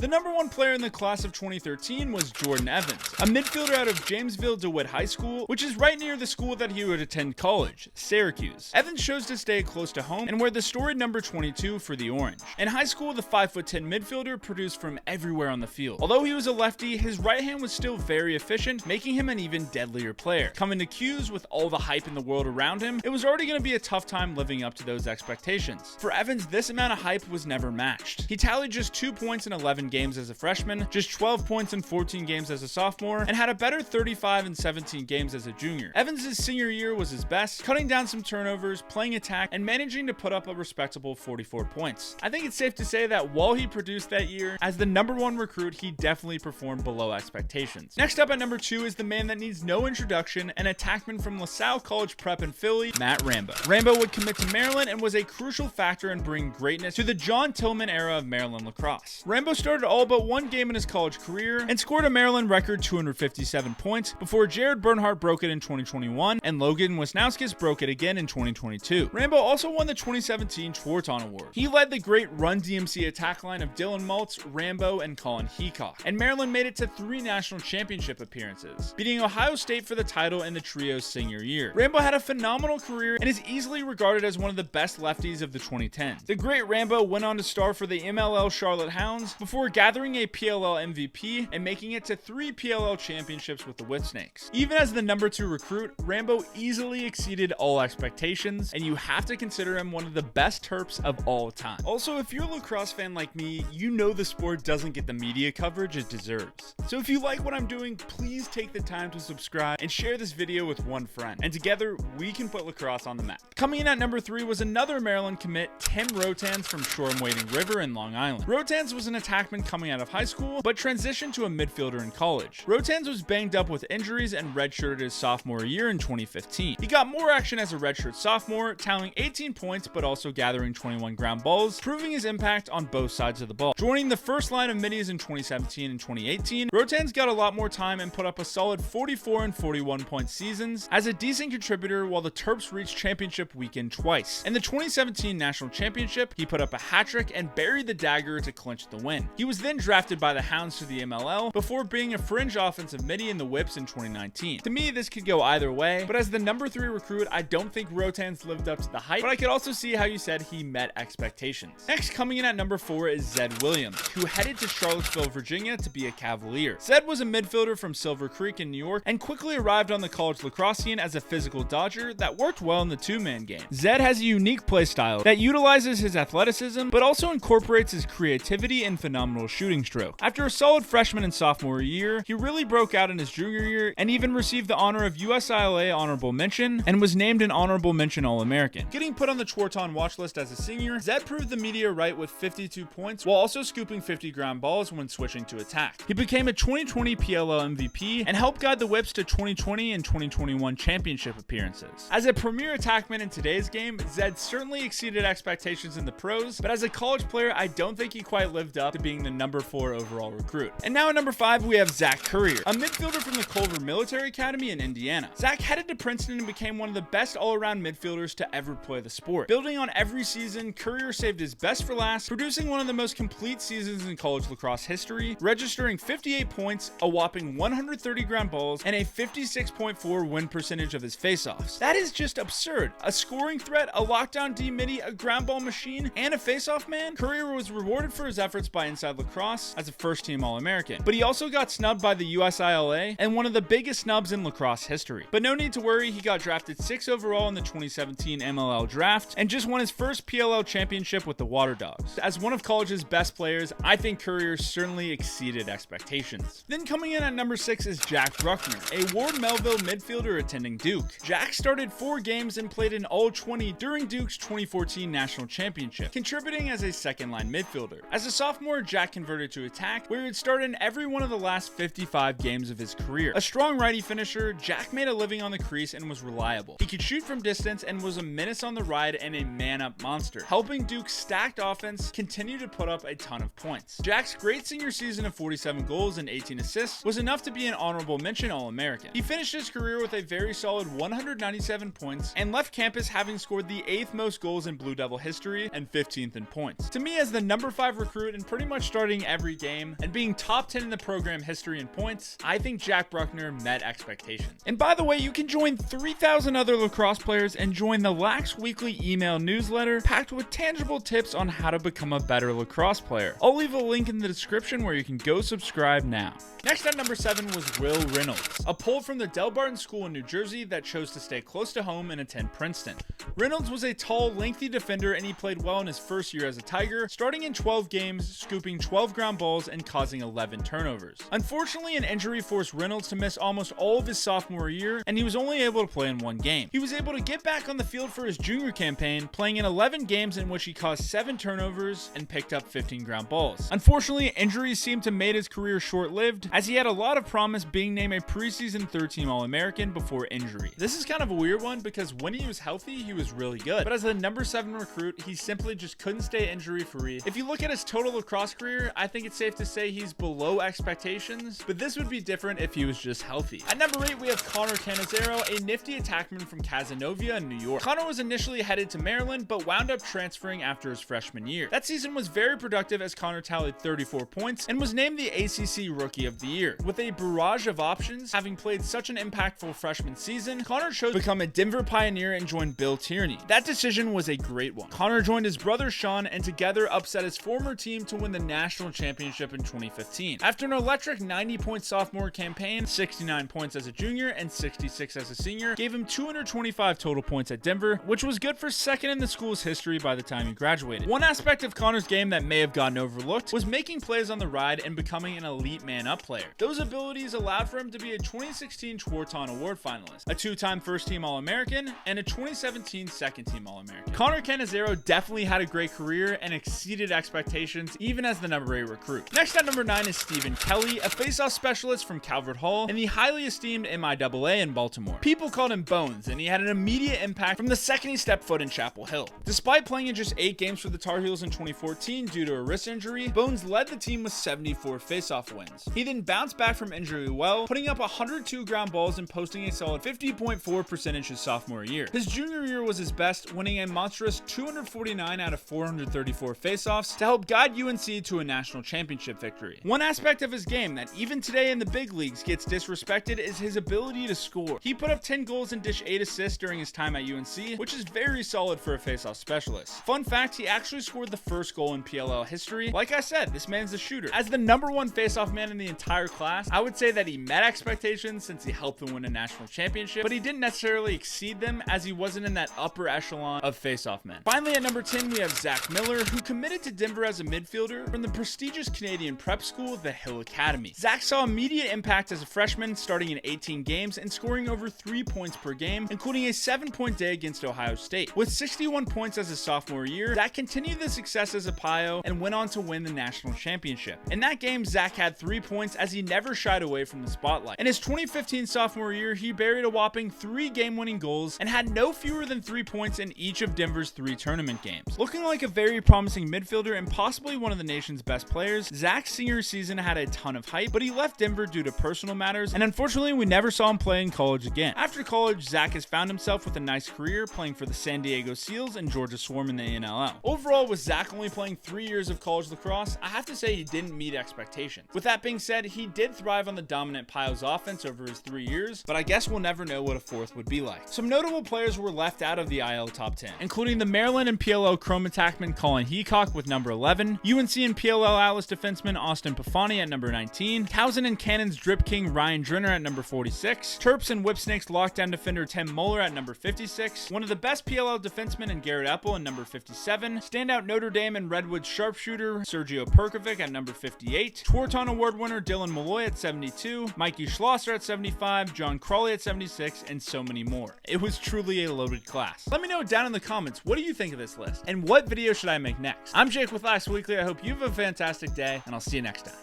The number 1 player in the class of 2013 was Jordan Evans, a midfielder out of Jamesville DeWitt High School, which is right near the school that he would attend college, Syracuse. Evans chose to stay close to home and wear the storied number 22 for the Orange. In high school, the 5'10" midfielder produced from everywhere on the field. Although he was a lefty, his right hand was still very efficient, making him an even deadlier player. Coming to Q's with all the hype in the world around him, it was already going to be a tough time living up to those expectations. For Evans, this amount of hype was never matched. He tallied just 2 points in 11 games as a freshman, just 12 points in 14 games as a sophomore, and had a better 35 in 17 games as a junior. Evans' senior year was his best, cutting down some turnovers, playing attack, and managing to put up a respectable 44 points. I think it's safe to say that while he produced that year, as the number 1 recruit, he definitely performed below expectations. Next up at number 2 is the man that needs no introduction, an attackman from LaSalle College Prep in Philly, Matt Rambo. Rambo would commit to Maryland and was a crucial factor in bringing greatness to the John Tillman era of Maryland lacrosse. Rambo started all but one game in his college career and scored a Maryland record 257 points before Jared Bernhardt broke it in 2021 and Logan Wisnauskas broke it again in 2022. Rambo also won the 2017 Twarton Award. He led the great Run DMC attack line of Dylan Maltz, Rambo, and Colin Heacock, and Maryland made it to 3 national championship appearances, beating Ohio State for the title in the trio's senior year. Rambo had a phenomenal career and is easily regarded as one of the best lefties of the 2010s. The great Rambo went on to star for the MLL Charlotte Hounds before gathering a PLL MVP and making it to 3 PLL championships with the Whipsnakes. Even as the number 2 recruit, Rambo easily exceeded all expectations, and you have to consider him one of the best terps of all time. Also, if you're a lacrosse fan like me, you know the sport doesn't get the media coverage it deserves. So if you like what I'm doing, please take the time to subscribe and share this video with one friend, and together we can put lacrosse on the map. Coming in at number 3 was another Maryland commit, Tim Rotans from Shoreham-Wading River in Long Island. Rotans was an attackman coming out of high school, but transitioned to a midfielder in college. Rotans was banged up with injuries and redshirted his sophomore year in 2015. He got more action as a redshirt sophomore, tallying 18 points but also gathering 21 ground balls, proving his impact on both sides of the ball. Joining the first line of middies in 2017 and 2018, Rotans got a lot more time and put up a solid 44 and 41 point seasons as a decent contributor while the Terps reached championship weekend twice. In the 2017 national championship, he put up a hat trick and buried the dagger to clinch the win. He was then drafted by the Hounds to the MLL before being a fringe offensive midi in the Whips in 2019. To me, this could go either way, but as the number 3 recruit, I don't think Rotans lived up to the hype, but I could also see how you said he met expectations. Next, coming in at number 4 is Zed Williams, who headed to Charlottesville, Virginia to be a Cavalier. Zed was a midfielder from Silver Creek in New York and quickly arrived on the college lacrosse scene as a physical dodger that worked well in the 2-man game. Zed has a unique play style that utilizes his athleticism but also incorporates his creativity and phenomenal shooting stroke. After a solid freshman and sophomore year, he really broke out in his junior year and even received the honor of USILA Honorable Mention and was named an Honorable Mention All-American. Getting put on the Twarton watch list as a senior, Zed proved the media right with 52 points while also scooping 50 ground balls when switching to attack. He became a 2020 PLL MVP and helped guide the Whips to 2020 and 2021 championship appearances. As a premier attackman in today's game, Zed certainly exceeded expectations in the pros, but as a college player, I don't think he quite lived up to being the number 4 overall recruit. And now at number 5, we have Zach Currier, a midfielder from the Culver Military Academy in Indiana. Zach headed to Princeton and became one of the best all-around midfielders to ever play the sport. Building on every season, Currier saved his best for last, producing one of the most complete seasons in college lacrosse history, registering 58 points, a whopping 130 ground balls, and a 56.4 win percentage of his faceoffs. That is just absurd. A scoring threat, a lockdown D midi, a ground ball machine, and a faceoff man? Currier was rewarded for his efforts by Inside Lacrosse as a first-team All-American, but he also got snubbed by the USILA and one of the biggest snubs in lacrosse history. But no need to worry, he got drafted 6 overall in the 2017 MLL draft and just won his first PLL championship with the Water Dogs. As one of college's best players, I think Currier certainly exceeded expectations. Then coming in at number 6 is Jack Bruckner, a Ward Melville midfielder attending Duke. Jack started 4 games and played in all 20 during Duke's 2014 national championship, contributing as a second-line midfielder. As a sophomore, Jack converted to attack, where he would start in every one of the last 55 games of his career. A strong righty finisher, Jack made a living on the crease and was reliable. He could shoot from distance and was a menace on the ride and a man-up monster, helping Duke's stacked offense continue to put up a ton of points. Jack's great senior season of 47 goals and 18 assists was enough to be an honorable mention All-American. He finished his career with a very solid 197 points and left campus having scored the 8th most goals in Blue Devil history and 15th in points. To me, as the number 5 recruit and pretty much starting every game and being top 10 in the program history in points, I think Jack Bruckner met expectations. And by the way, you can join 3,000 other lacrosse players and join the Lax Weekly email newsletter packed with tangible tips on how to become a better lacrosse player. I'll leave a link in the description where you can go subscribe now. Next at number 7 was Will Reynolds, a poll from the Del Barton School in New Jersey that chose to stay close to home and attend Princeton. Reynolds was a tall, lengthy defender, and he played well in his first year as a Tiger, starting in 12 games, scooping 12 ground balls and causing 11 turnovers. Unfortunately, an injury forced Reynolds to miss almost all of his sophomore year, and he was only able to play in one game. He was able to get back on the field for his junior campaign, playing in 11 games in which he caused 7 turnovers and picked up 15 ground balls. Unfortunately, injuries seemed to make his career short-lived, as he had a lot of promise, being named a preseason third-team All-American before injury. This is kind of a weird one because when he was healthy, he was really good, but as a number 7 recruit, he simply just couldn't stay injury-free. If you look at his total lacrosse career, I think it's safe to say he's below expectations, but this would be different if he was just healthy. At number 8, we have Cannizzaro, a nifty attackman from Cazenovia in New York. Connor was initially headed to Maryland, but wound up transferring after his freshman year. That season was very productive as Connor tallied 34 points and was named the ACC Rookie of the Year. With a barrage of options, having played such an impactful freshman season, Connor chose to become a Denver Pioneer and join Bill Tierney. That decision was a great one. Connor joined his brother Sean and together upset his former team to win the national championship in 2015. After an electric 90-point sophomore campaign, 69 points as a junior and 66 as a senior gave him 225 total points at Denver, which was good for second in the school's history by the time he graduated. One aspect of Connor's game that may have gotten overlooked was making plays on the ride and becoming an elite man-up player. Those abilities allowed for him to be a 2016 Schwarton Award finalist, a 2-time first-team All-American, and a 2017 second-team All-American. Connor Cannizzaro definitely had a great career and exceeded expectations even as the number 8 recruit. Next at number 9 is Stephen Kelly, a face-off specialist from Calvert Hall and the highly esteemed MIAA in Baltimore. People called him Bones, and he had an immediate impact from the second he stepped foot in Chapel Hill. Despite playing in just 8 games for the Tar Heels in 2014 due to a wrist injury, Bones led the team with 74 face-off wins. He then bounced back from injury well, putting up 102 ground balls and posting a solid 50.4% his sophomore year. His junior year was his best, winning a monstrous 249 out of 434 face-offs to help guide UNC to a national championship victory. One aspect of his game that even today in the big leagues gets disrespected is his ability to score. He put up 10 goals and dished 8 assists during his time at UNC, which is very solid for a face-off specialist. Fun fact, he actually scored the first goal in PLL history. Like I said, this man's a shooter. As the number 1 face-off man in the entire class, I would say that he met expectations since he helped them win a national championship, but he didn't necessarily exceed them as he wasn't in that upper echelon of face-off men. Finally, at number 10, we have Zach Miller, who committed to Denver as a midfielder from the prestigious Canadian prep school, the Hill Academy. Zach saw immediate impact as a freshman, starting in 18 games and scoring over 3 points per game, including a 7-point day against Ohio State. With 61 points as his sophomore year, Zach continued the success as a Pio and went on to win the national championship. In that game, Zach had 3 points as he never shied away from the spotlight. In his 2015 sophomore year, he buried a whopping 3 game-winning goals and had no fewer than 3 points in each of Denver's 3 tournament games. Looking like a very promising midfielder and possibly one of the nation's best players, Zach's senior season had a ton of hype, but he left Denver due to personal matters, and unfortunately we never saw him play in college again. After college, Zach has found himself with a nice career playing for the San Diego Seals and Georgia Swarm in the NLL. Overall, with Zach only playing 3 years of college lacrosse, I have to say he didn't meet expectations. With that being said, he did thrive on the dominant Pios offense over his 3 years, but I guess we'll never know what a 4th would be like. Some notable players were left out of the IL top 10, including the Maryland and PLL Chrome attackman Colin Heacock with number 11, UNC and PLL Atlas defenseman Austin Pafani at number 19, Towson and Cannon's drip king Ryan Drinner at number 46, Terps and Whipsnakes lockdown defender Tim Muller at number 56, one of the best PLL defensemen in Garrett Epple at number 57, standout Notre Dame and Redwood sharpshooter Sergio Perkovic at number 58, Schwarton Award winner Dylan Malloy at 72, Mikey Schlosser at 75, John Crawley at 76, and so many more. It was truly a loaded class. Let me know down in the comments, what do you think of this list? And what video should I make next? I'm Jake with Lax Weekly. I hope you have a fantastic day, and I'll see you next time.